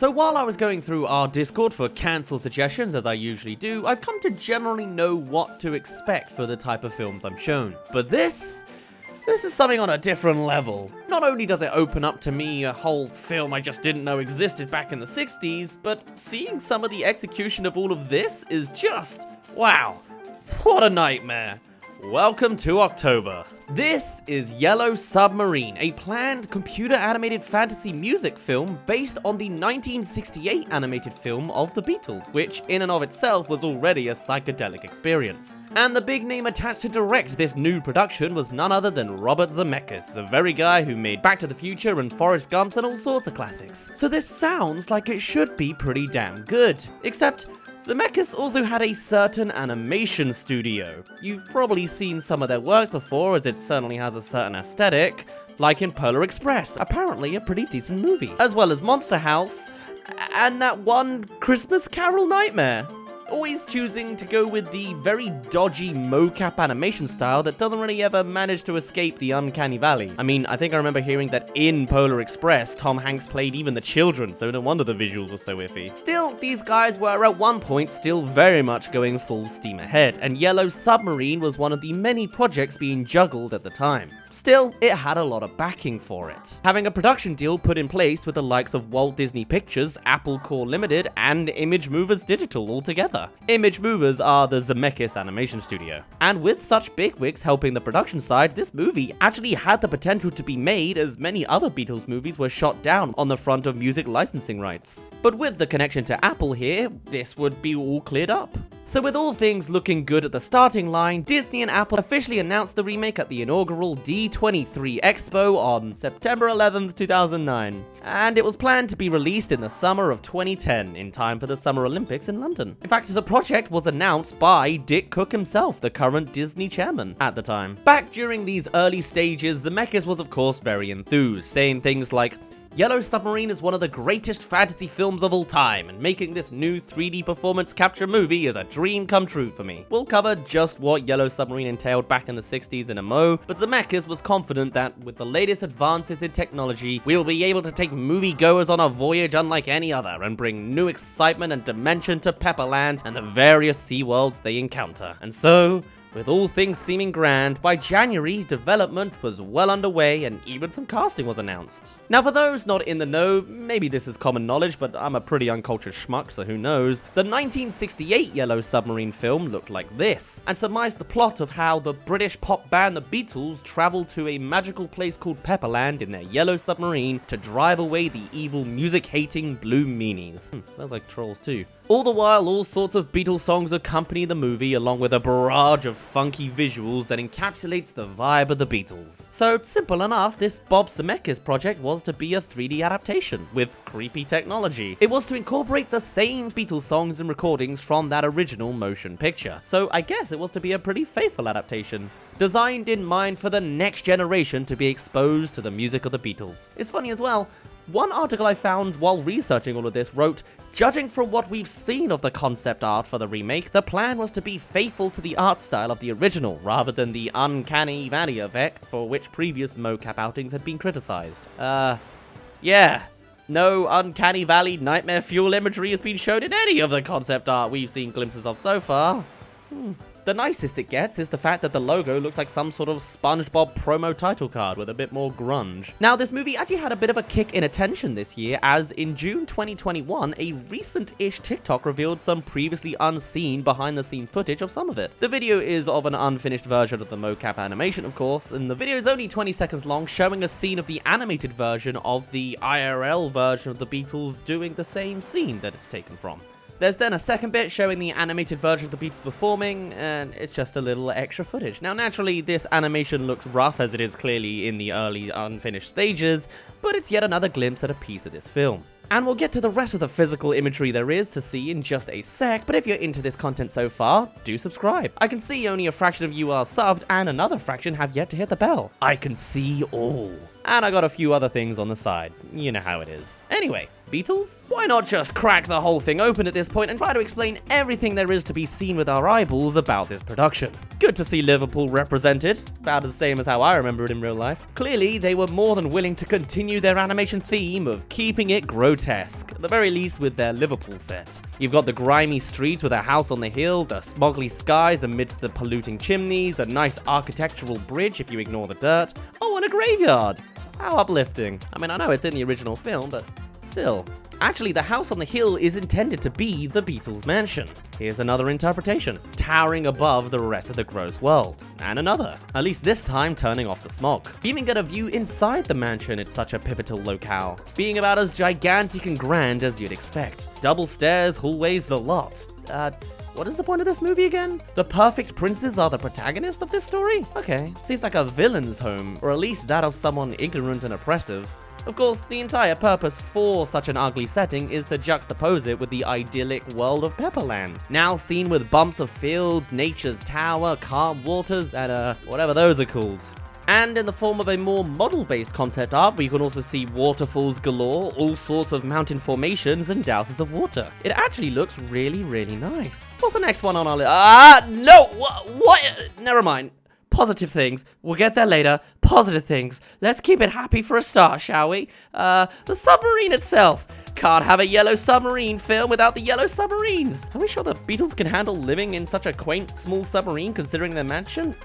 So while I was going through our Discord for cancelled suggestions, as I usually do, I've come to generally know what to expect for the type of films I'm shown. But this is something on a different level. Not only does it open up to me a whole film I just didn't know existed back in the 60s, but seeing some of the execution of all of this is just, wow, what a nightmare. Welcome to October. This is Yellow Submarine, a planned computer-animated fantasy music film based on the 1968 animated film of the Beatles, which in and of itself was already a psychedelic experience. And the big name attached to direct this new production was none other than Robert Zemeckis, the very guy who made Back to the Future and Forrest Gump and all sorts of classics. So this sounds like it should be pretty damn good, except Zemeckis also had a certain animation studio. You've probably seen some of their works before, as it certainly has a certain aesthetic, like in Polar Express, apparently a pretty decent movie, as well as Monster House, and that one Christmas Carol nightmare. Always choosing to go with the very dodgy mocap animation style that doesn't really ever manage to escape the uncanny valley. I mean, I think I remember hearing that in Polar Express, Tom Hanks played even the children, so no wonder the visuals were so iffy. Still, these guys were at one point still very much going full steam ahead, and Yellow Submarine was one of the many projects being juggled at the time. Still, it had a lot of backing for it, having a production deal put in place with the likes of Walt Disney Pictures, Apple Corps Limited, and ImageMovers Digital altogether. ImageMovers are the Zemeckis animation studio. And with such bigwigs helping the production side, this movie actually had the potential to be made, as many other Beatles movies were shot down on the front of music licensing rights. But with the connection to Apple here, this would be all cleared up. So with all things looking good at the starting line, Disney and Apple officially announced the remake at the inaugural D23 Expo on September 11th, 2009. And it was planned to be released in the summer of 2010, in time for the Summer Olympics in London. In fact, the project was announced by Dick Cook himself, the current Disney chairman at the time. Back during these early stages, Zemeckis was of course very enthused, saying things like, "Yellow Submarine is one of the greatest fantasy films of all time, and making this new 3D performance capture movie is a dream come true for me." We'll cover just what Yellow Submarine entailed back in the 60s in a mo, but Zemeckis was confident that with the latest advances in technology, we'll be able to take moviegoers on a voyage unlike any other and bring new excitement and dimension to Pepperland and the various sea worlds they encounter. And so, with all things seeming grand, by January, development was well underway and even some casting was announced. Now for those not in the know, maybe this is common knowledge, but I'm a pretty uncultured schmuck, so who knows. The 1968 Yellow Submarine film looked like this, and surmised the plot of how the British pop band the Beatles traveled to a magical place called Pepperland in their Yellow Submarine to drive away the evil music-hating blue meanies. Sounds like Trolls too. All the while, all sorts of Beatles songs accompany the movie, along with a barrage of funky visuals that encapsulates the vibe of the Beatles. So, simple enough, this Bob Zemeckis project was to be a 3D adaptation, with creepy technology. It was to incorporate the same Beatles songs and recordings from that original motion picture. So, I guess it was to be a pretty faithful adaptation, designed in mind for the next generation to be exposed to the music of the Beatles. It's funny as well, one article I found while researching all of this wrote, "Judging from what we've seen of the concept art for the remake, the plan was to be faithful to the art style of the original, rather than the uncanny valley effect for which previous mocap outings had been criticized." Yeah. No uncanny valley nightmare fuel imagery has been shown in any of the concept art we've seen glimpses of so far. The nicest it gets is the fact that the logo looks like some sort of SpongeBob promo title card with a bit more grunge. Now, this movie actually had a bit of a kick in attention this year, as in June 2021, a recent-ish TikTok revealed some previously unseen behind-the-scene footage of some of it. The video is of an unfinished version of the mocap animation, of course, and the video is only 20 seconds long, showing a scene of the animated version of the IRL version of the Beatles doing the same scene that it's taken from. There's then a second bit showing the animated version of the Beatles performing, and it's just a little extra footage. Now, naturally, this animation looks rough, as it is clearly in the early unfinished stages, but it's yet another glimpse at a piece of this film. And we'll get to the rest of the physical imagery there is to see in just a sec, but if you're into this content so far, do subscribe. I can see only a fraction of you are subbed, and another fraction have yet to hit the bell. I can see all. And I got a few other things on the side. You know how it is. Anyway, Beatles? Why not just crack the whole thing open at this point and try to explain everything there is to be seen with our eyeballs about this production? Good to see Liverpool represented, about the same as how I remember it in real life. Clearly, they were more than willing to continue their animation theme of keeping it grotesque, at the very least with their Liverpool set. You've got the grimy streets with a house on the hill, the smoggly skies amidst the polluting chimneys, a nice architectural bridge if you ignore the dirt, oh, and a graveyard. How uplifting. I mean, I know it's in the original film, but still. Actually, the house on the hill is intended to be the Beatles' mansion. Here's another interpretation, towering above the rest of the gross world. And another, at least this time turning off the smog. You even get a view inside the mansion, it's such a pivotal locale, being about as gigantic and grand as you'd expect. Double stairs, hallways, the lot. What is the point of this movie again? The perfect princes are the protagonist of this story? Okay, seems like a villain's home, or at least that of someone ignorant and oppressive. Of course, the entire purpose for such an ugly setting is to juxtapose it with the idyllic world of Pepperland, now seen with bumps of fields, nature's tower, calm waters, and whatever those are called. And in the form of a more model-based concept art, where you can also see waterfalls galore, all sorts of mountain formations, and douses of water. It actually looks really, really nice. What's the next one on our list? No! What? Never mind. Positive things. We'll get there later. Positive things. Let's keep it happy for a start, shall we? The submarine itself. Can't have a Yellow Submarine film without the Yellow Submarines. Are we sure the Beatles can handle living in such a quaint, small submarine considering their mansion?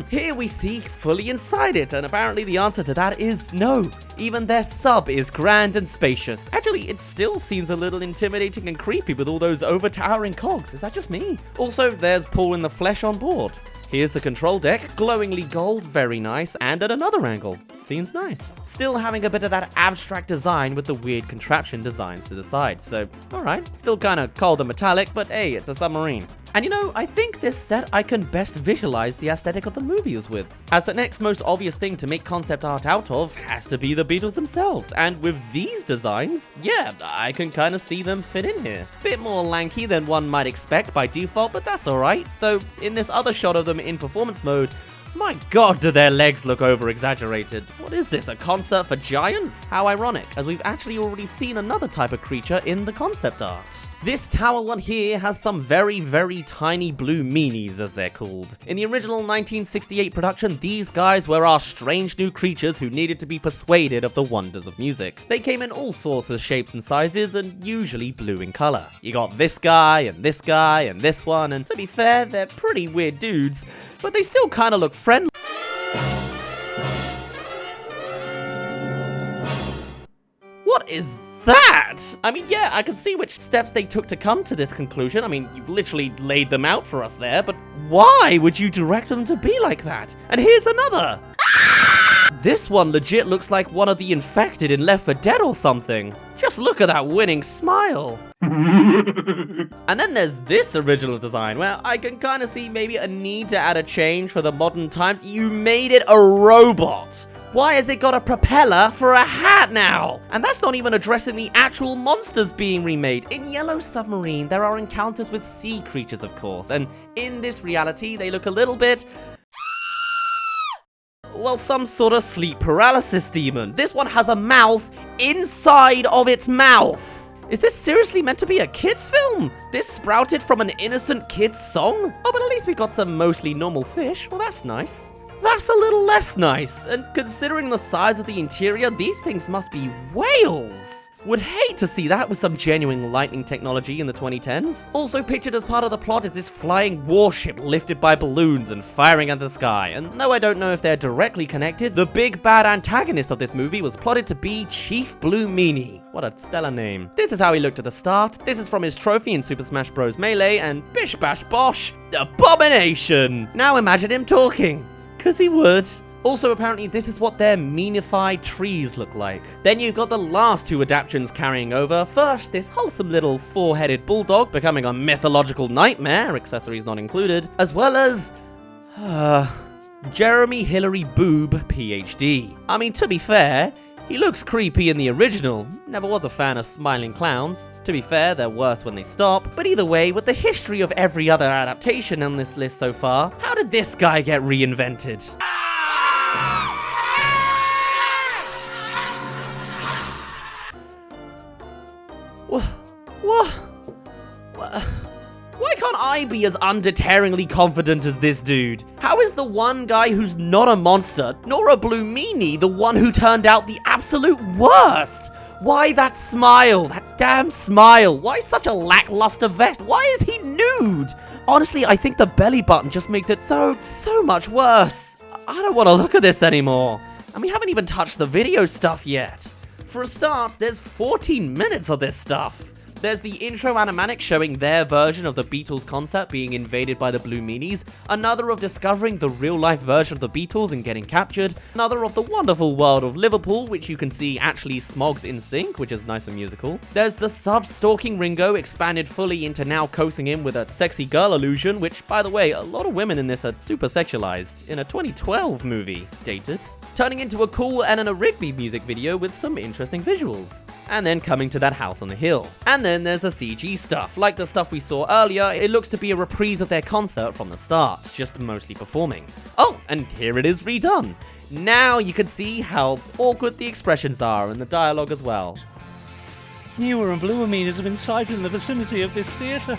Here we see fully inside it, and apparently the answer to that is no. Even their sub is grand and spacious. Actually, it still seems a little intimidating and creepy with all those overtowering cogs. Is that just me? Also, there's Paul in the flesh on board. Here's the control deck, glowingly gold, very nice, and at another angle. Seems nice. Still having a bit of that abstract design with the weird contraption designs to the side, so alright. Still kinda cold and metallic, but hey, it's a submarine. And you know, I think this set I can best visualize the aesthetic of the movie is with, as the next most obvious thing to make concept art out of has to be the Beatles themselves, and with these designs, yeah, I can kinda see them fit in here. Bit more lanky than one might expect by default, but that's alright, though in this other shot of them in performance mode, my god, do their legs look over-exaggerated. What is this, a concert for giants? How ironic, as we've actually already seen another type of creature in the concept art. This tower one here has some very, very tiny blue meanies, as they're called. In the original 1968 production, these guys were our strange new creatures who needed to be persuaded of the wonders of music. They came in all sorts of shapes and sizes, and usually blue in color. You got this guy, and this guy, and this one, and to be fair, they're pretty weird dudes, but they still kinda look friendly. What is that? I mean, yeah, I can see which steps they took to come to this conclusion. I mean, you've literally laid them out for us there, but why would you direct them to be like that? And here's another. This one legit looks like one of the infected in Left 4 Dead or something. Just look at that winning smile. And then there's this original design, where I can kind of see maybe a need to add a change for the modern times. You made it a robot. Why has it got a propeller for a hat now? And that's not even addressing the actual monsters being remade. In Yellow Submarine, there are encounters with sea creatures, of course, and in this reality, they look a little bit... well, some sort of sleep paralysis demon. This one has a mouth inside of its mouth. Is this seriously meant to be a kid's film? This sprouted from an innocent kid's song? Oh, but at least we got some mostly normal fish. Well, that's nice. That's a little less nice, and considering the size of the interior, these things must be whales. Would hate to see that with some genuine lightning technology in the 2010s. Also pictured as part of the plot is this flying warship lifted by balloons and firing at the sky, and though I don't know if they're directly connected, the big bad antagonist of this movie was plotted to be Chief Blue Meanie. What a stellar name. This is how he looked at the start, this is from his trophy in Super Smash Bros. Melee, and bish bash bosh, abomination! Now imagine him talking. 'Cause he would. Also, apparently, this is what their meanified trees look like. Then you've got the last two adaptions carrying over. First, this wholesome little four-headed bulldog becoming a mythological nightmare, accessories not included, as well as... Jeremy Hillary Boob, PhD. I mean, to be fair, he looks creepy in the original. Never was a fan of smiling clowns. To be fair, they're worse when they stop. But either way, with the history of every other adaptation on this list so far, how did this guy get reinvented? What? Why can't I be as undeterringly confident as this dude? How is the one guy who's not a monster, nor a blue meanie, the one who turned out the absolute worst? Why that smile? That damn smile? Why such a lackluster vest? Why is he nude? Honestly, I think the belly button just makes it so much worse. I don't want to look at this anymore. And we haven't even touched the video stuff yet. For a start, there's 14 minutes of this stuff. There's the intro animatic showing their version of the Beatles concert being invaded by the Blue Meanies, another of discovering the real-life version of the Beatles and getting captured, another of the wonderful world of Liverpool, which you can see actually Smog's in sync, which is nice and musical. There's the sub-stalking Ringo expanded fully into now coaxing him with a sexy girl illusion, which, by the way, a lot of women in this are super sexualized, in a 2012 movie. Dated. Turning into a cool Eleanor Rigby music video with some interesting visuals. And then coming to that house on the hill. And then there's the CG stuff. Like the stuff we saw earlier, it looks to be a reprise of their concert from the start, just mostly performing. Oh, and here it is redone. Now you can see how awkward the expressions are and the dialogue as well. Newer and bluer meanings have been sighted in the vicinity of this theatre.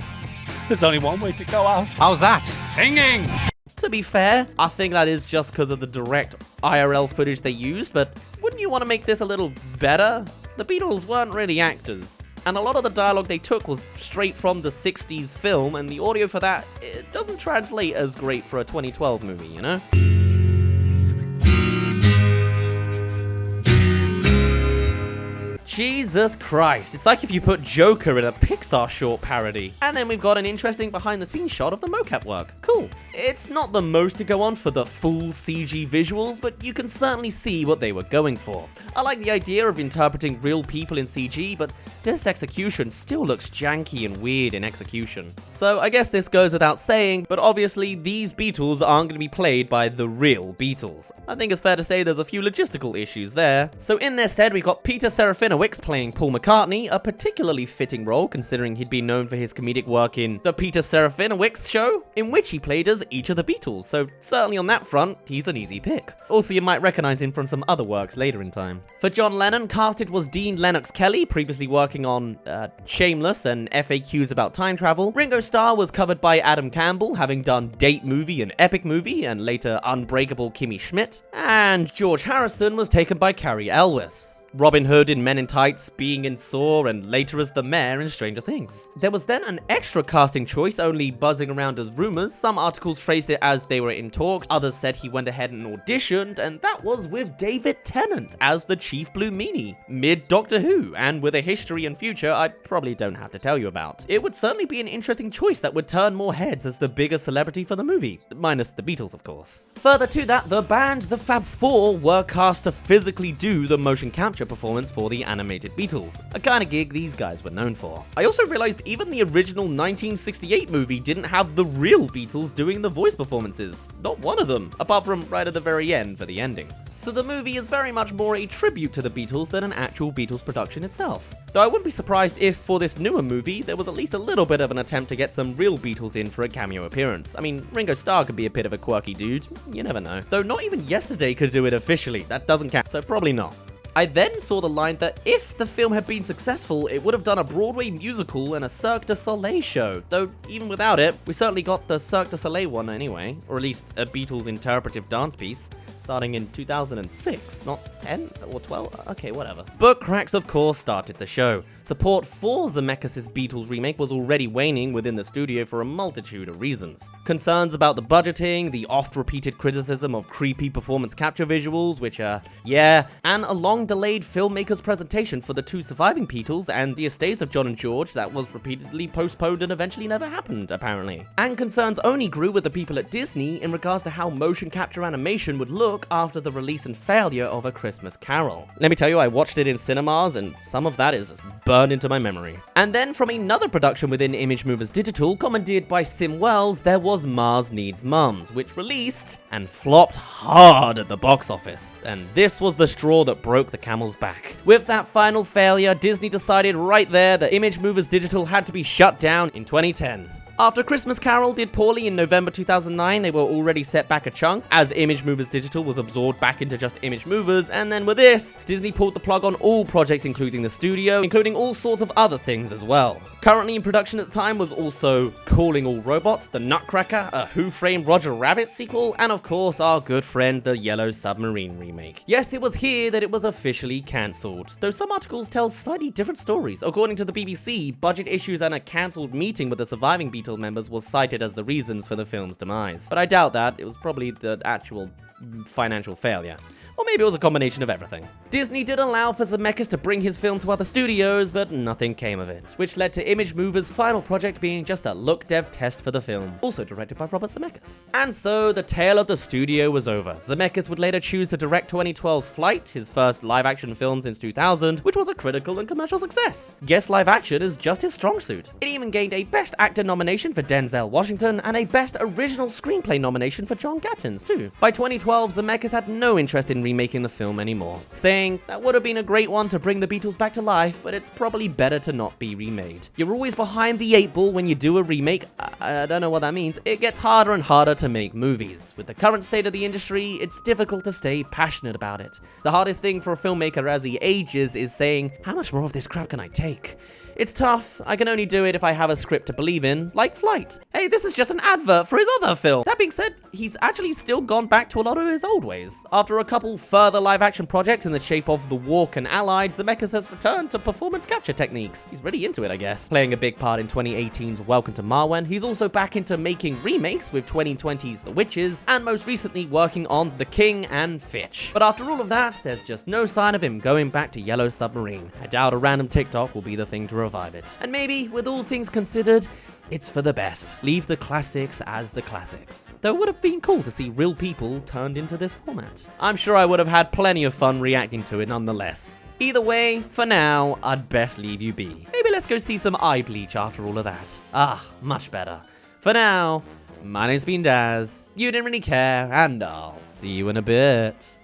There's only one way to go out. How's that? Singing! To be fair, I think that is just because of the direct IRL footage they used, but wouldn't you want to make this a little better? The Beatles weren't really actors, and a lot of the dialogue they took was straight from the 60s film, and the audio for that, it doesn't translate as great for a 2012 movie, you know? Jesus Christ, it's like if you put Joker in a Pixar short parody. And then we've got an interesting behind-the-scenes shot of the mocap work. Cool. It's not the most to go on for the full CG visuals, but you can certainly see what they were going for. I like the idea of interpreting real people in CG, but this execution still looks janky and weird in execution. So I guess this goes without saying, but obviously these Beatles aren't going to be played by the real Beatles. I think it's fair to say there's a few logistical issues there. So in their stead, we've got Peter Serafinowicz playing Paul McCartney, a particularly fitting role considering he'd been known for his comedic work in The Peter Serafinowicz Show, in which he played as each of the Beatles, so certainly on that front, he's an easy pick. Also, you might recognize him from some other works later in time. For John Lennon, casted was Dean Lennox Kelly, previously working on Shameless and FAQs about time travel. Ringo Starr was covered by Adam Campbell, having done Date Movie and Epic Movie, and later Unbreakable Kimmy Schmidt. And George Harrison was taken by Cary Elwes. Robin Hood in Men in Tights, being in Saw, and later as the mayor in Stranger Things. There was then an extra casting choice only buzzing around as rumors. Some articles phrased it as they were in talks, others said he went ahead and auditioned, and that was with David Tennant as the Chief Blue Meanie, mid-Doctor Who, and with a history and future I probably don't have to tell you about. It would certainly be an interesting choice that would turn more heads as the bigger celebrity for the movie, minus the Beatles of course. Further to that, the band The Fab Four were cast to physically do the motion capture performance for the animated Beatles, a kind of gig these guys were known for. I also realized even the original 1968 movie didn't have the real Beatles doing the voice performances. Not one of them, apart from right at the very end for the ending. So the movie is very much more a tribute to the Beatles than an actual Beatles production itself. Though I wouldn't be surprised if, for this newer movie, there was at least a little bit of an attempt to get some real Beatles in for a cameo appearance. I mean, Ringo Starr could be a bit of a quirky dude, you never know. Though not even Yesterday could do it officially, that doesn't count, so probably not. I then saw the line that if the film had been successful, it would have done a Broadway musical and a Cirque du Soleil show, though even without it, we certainly got the Cirque du Soleil one anyway, or at least a Beatles interpretive dance piece, starting in 2006, not 10 or 12, okay, whatever. But cracks of course started to show. Support for Zemeckis' Beatles remake was already waning within the studio for a multitude of reasons. Concerns about the budgeting, the oft-repeated criticism of creepy performance capture visuals, which yeah, and a long-delayed filmmaker's presentation for the two surviving Beatles and the estates of John and George that was repeatedly postponed and eventually never happened, apparently. And concerns only grew with the people at Disney in regards to how motion capture animation would look after the release and failure of A Christmas Carol. Let me tell you, I watched it in cinemas and some of that is just burned into my memory. And then from another production within ImageMovers Digital, commandeered by Sim Wells, there was Mars Needs Mums, which released and flopped hard at the box office. And this was the straw that broke the camel's back. With that final failure, Disney decided right there that ImageMovers Digital had to be shut down in 2010. After Christmas Carol did poorly in November 2009, they were already set back a chunk, as ImageMovers Digital was absorbed back into just ImageMovers, and then with this, Disney pulled the plug on all projects including the studio, including all sorts of other things as well. Currently in production at the time was also Calling All Robots, The Nutcracker, a Who Framed Roger Rabbit sequel, and of course our good friend the Yellow Submarine remake. Yes, it was here that it was officially cancelled, though some articles tell slightly different stories. According to the BBC, budget issues and a cancelled meeting with the surviving Beatles members was cited as the reasons for the film's demise. But I doubt that, it was probably the actual financial failure. Or maybe it was a combination of everything. Disney did allow for Zemeckis to bring his film to other studios, but nothing came of it, which led to ImageMovers' final project being just a look dev test for the film, also directed by Robert Zemeckis. And so, the tale of the studio was over. Zemeckis would later choose to direct 2012's Flight, his first live-action film since 2000, which was a critical and commercial success. Guess live action is just his strong suit. It even gained a Best Actor nomination for Denzel Washington, and a Best Original Screenplay nomination for John Gatins, too. By 2012, Zemeckis had no interest in remaking the film anymore, saying that would have been a great one to bring the Beatles back to life, but it's probably better to not be remade. You're always behind the 8 ball when you do a remake. I don't know what that means. It gets harder and harder to make movies. With the current state of the industry, it's difficult to stay passionate about it. The hardest thing for a filmmaker as he ages is saying, how much more of this crap can I take? It's tough. I can only do it if I have a script to believe in, like Flight. Hey, this is just an advert for his other film. That being said, he's actually still gone back to a lot of his old ways. After a couple further live-action projects in the shape of The Walk and Allied, Zemeckis has returned to performance capture techniques. He's really into it, I guess. Playing a big part in 2018's Welcome to Marwen, he's also back into making remakes with 2020's The Witches, and most recently working on The King and Fitch. But after all of that, there's just no sign of him going back to Yellow Submarine. I doubt a random TikTok will be the thing to revive it. And maybe, with all things considered, it's for the best. Leave the classics as the classics. Though it would have been cool to see real people turned into this format. I'm sure I would have had plenty of fun reacting to it nonetheless. Either way, for now, I'd best leave you be. Maybe let's go see some eye bleach after all of that. Ah, much better. For now, my name's been Daz, you didn't really care, and I'll see you in a bit.